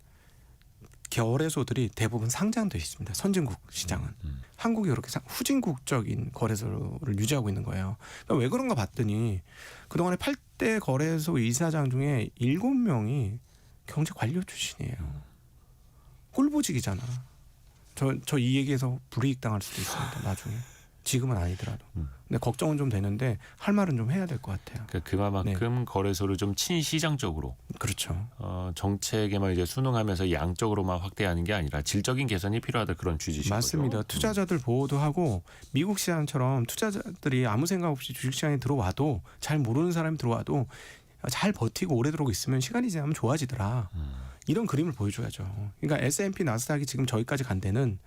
거래소들이 대부분 상장돼 있습니다. 선진국 시장은. 한국이 그렇게 후진국적인 거래소를 유지하고 있는 거예요. 그러니까 왜 그런가 봤더니 그동안에 8대 거래소 이사장 중에 7명이 경제 관료 출신이에요. 꼴보직이잖아. 저 이 얘기에서 불이익 당할 수도 있습니다. 나중에. 지금은 아니더라도. 근데 걱정은 좀 되는데 할 말은 좀 해야 될 것 같아요. 그러니까 그만큼 거래소를 좀 친시장적으로 그렇죠. 정책에만 이제 순응하면서 양적으로만 확대하는 게 아니라 질적인 개선이 필요하다 그런 취지신 맞습니다. 거죠. 투자자들 보호도 하고 미국 시장처럼 투자자들이 아무 생각 없이 주식시장에 들어와도 잘 모르는 사람이 들어와도 잘 버티고 오래도록 있으면 시간이 지나면 좋아지더라. 이런 그림을 보여줘야죠. 그러니까 S&P 나스닥이 지금 저기까지 간 데는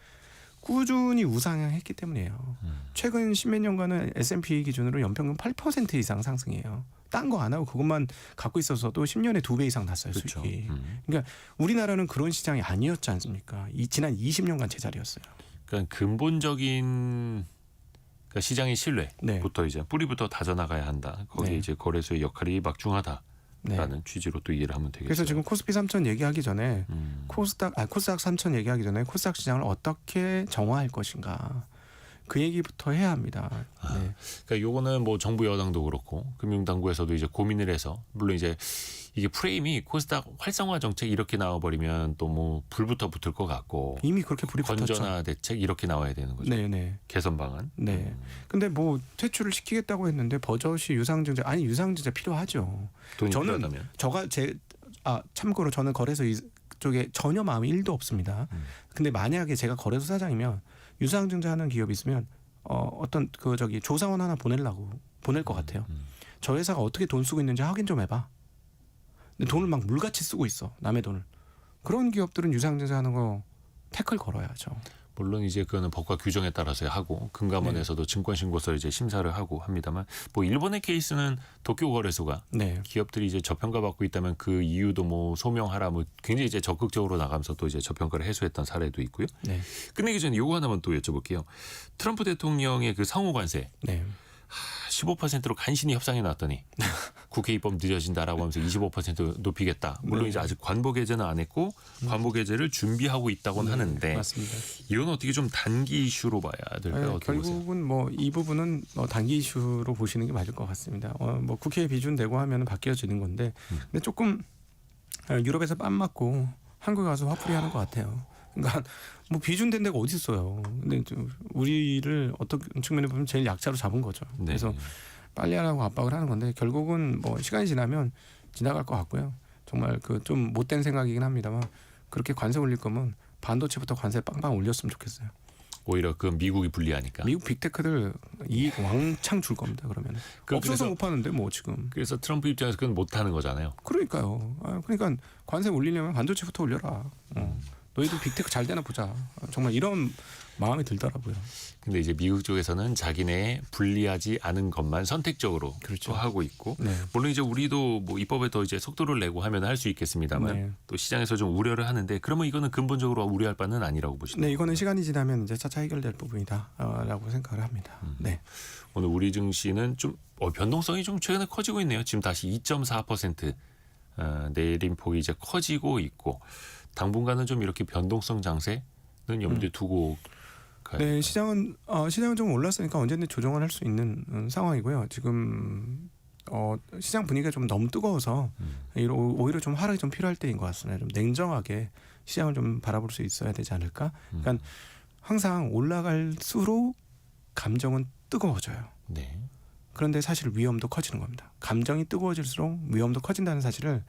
꾸준히 우상향했기 때문이에요. 최근 10몇 년간은 S&P 기준으로 연평균 8% 이상 상승이에요. 딴 거 안 하고 그것만 갖고 있어서도 10년에 2배 이상 났어요. 그렇죠. 수익이. 그러니까 우리나라는 그런 시장이 아니었지 않습니까? 지난 20년간 제자리였어요. 그러니까 근본적인 그러니까 시장의 신뢰부터 네. 이제 뿌리부터 다져나가야 한다. 거기에 네. 이제 거래소의 역할이 막중하다라는 네. 취지로 또 이해를 하면 되겠죠. 그래서 지금 코스피 3천 얘기하기 전에 코스닥 3천 얘기하기 전에 코스닥 시장을 어떻게 정화할 것인가 그 얘기부터 해야 합니다. 네. 그러니까 요거는 뭐 정부 여당도 그렇고 금융당국에서도 이제 고민을 해서 물론 이제 이게 프레임이 코스닥 활성화 정책 이렇게 나와버리면 또 뭐 불부터 붙을 것 같고 이미 그렇게 불이 붙었죠. 건전화 대책 이렇게 나와야 되는 거죠. 네네. 개선 방안. 네. 근데 뭐 퇴출을 시키겠다고 했는데 버젓이 유상증자 유상증자 필요하죠. 돈이 저는 필요하다면. 참고로 저는 거래소 이쪽에 전혀 마음이 1도 없습니다. 근데 만약에 제가 거래소 사장이면 유상증자하는 기업이 있으면 어떤 조사원 하나 보낼 것 같아요. 저 회사가 어떻게 돈 쓰고 있는지 확인 좀 해봐. 근데 돈을 막 물같이 쓰고 있어. 남의 돈을. 그런 기업들은 유상증자하는 거 태클 걸어야죠. 물론 이제 그거는 법과 규정에 따라서 하고 금감원에서도 증권신고서 이제 심사를 하고 합니다만 뭐 일본의 케이스는 도쿄거래소가 네. 기업들이 이제 저평가받고 있다면 그 이유도 뭐 소명하라 뭐 굉장히 이제 적극적으로 나가면서 또 이제 저평가를 해소했던 사례도 있고요. 네. 끝내기 전에 요거 하나만 또 여쭤볼게요. 트럼프 대통령의 그 상호 관세 네. 15%로 간신히 협상해 놨더니 국회 입법 늦어진다라고 하면서 25% 높이겠다. 물론 네. 이제 아직 관보 개제는 안 했고 관보 개제를 준비하고 있다고는 하는데 맞습니다. 이건 어떻게 좀 단기 이슈로 봐야 될까요? 네, 어떻게 보세요? 결국은 뭐 이 부분은 단기 이슈로 보시는 게 맞을 것 같습니다. 뭐 국회에 비준되고 하면 바뀌어지는 건데, 근데 조금 유럽에서 빰 맞고 한국에 와서 화풀이하는 것 같아요. 그러니까 뭐 비준된 데가 어디 있어요. 근데 우리를 어떤 측면에 보면 제일 약자로 잡은 거죠. 네. 그래서 빨리 하라고 압박을 하는 건데 결국은 뭐 시간이 지나면 지나갈 것 같고요. 정말 그 좀 못된 생각이긴 합니다만 그렇게 관세 올릴 거면 반도체부터 관세 빵빵 올렸으면 좋겠어요. 오히려 그 미국이 불리하니까. 미국 빅테크들 이익 왕창 줄 겁니다. 그러면 없어서 그래서- 못 파는데 뭐 지금. 그래서 트럼프 입장에서 그건 못 하는 거잖아요. 그러니까요. 그러니까 관세 올리려면 반도체부터 올려라. 너희들 빅테크 잘 되나 보자. 정말 이런 마음이 들더라고요. 근데 이제 미국 쪽에서는 자기네 불리하지 않은 것만 선택적으로 그렇죠. 또 하고 있고 네. 물론 이제 우리도 뭐 입법에 더 이제 속도를 내고 하면 할 수 있겠습니다만 네. 또 시장에서 좀 우려를 하는데 그러면 이거는 근본적으로 우려할 바는 아니라고 보시나요? 네, 이거는 시간이 지나면 이제 차차 해결될 부분이다라고 생각을 합니다. 네. 오늘 우리 증시는 좀 변동성이 좀 최근에 커지고 있네요. 지금 다시 2.4% 내림폭이 이제 커지고 있고 당분간은 좀 이렇게 변동성 장세는 염두에 두고 가야 네, 될까요? 시장은 좀 올랐으니까 언제든 조정을 할 수 있는 상황이고요. 지금 시장 분위기가 좀 너무 뜨거워서 오히려 좀 하락이 좀 필요할 때인 것 같습니다. 좀 냉정하게 시장을 좀 바라볼 수 있어야 되지 않을까? 그러니까 항상 올라갈수록 감정은 뜨거워져요. 네. 그런데 사실 위험도 커지는 겁니다. 감정이 뜨거워질수록 위험도 커진다는 사실을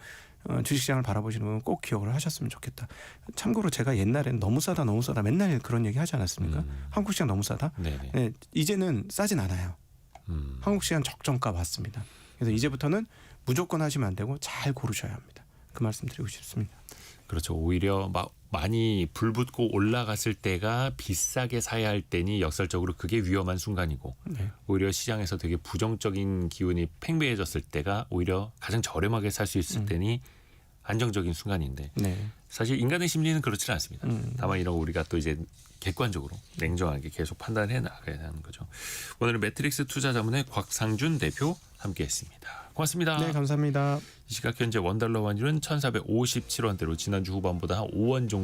주식시장을 바라보시는 분은 꼭 기억을 하셨으면 좋겠다. 참고로 제가 옛날엔 너무 싸다 맨날 그런 얘기 하지 않았습니까? 한국 시장 너무 싸다. 네네. 네, 이제는 싸진 않아요. 한국 시장 적정가 맞습니다. 그래서 이제부터는 무조건 하시면 안 되고 잘 고르셔야 합니다. 그 말씀 드리고 싶습니다. 그렇죠. 오히려 많이 불붙고 올라갔을 때가 비싸게 사야 할 때니 역설적으로 그게 위험한 순간이고 네. 오히려 시장에서 되게 부정적인 기운이 팽배해졌을 때가 오히려 가장 저렴하게 살 수 있을 때니 안정적인 순간인데 네. 사실 인간의 심리는 그렇지는 않습니다. 다만 이런 우리가 또 이제 객관적으로 냉정하게 계속 판단해 나가야 하는 거죠. 오늘은 매트릭스 투자자문의 곽상준 대표 함께했습니다. 고맙습니다. 네, 감사합니다. 이 시각 현재 원달러 환율은 1,457원대로 지난주 후반보다 한 5원 정도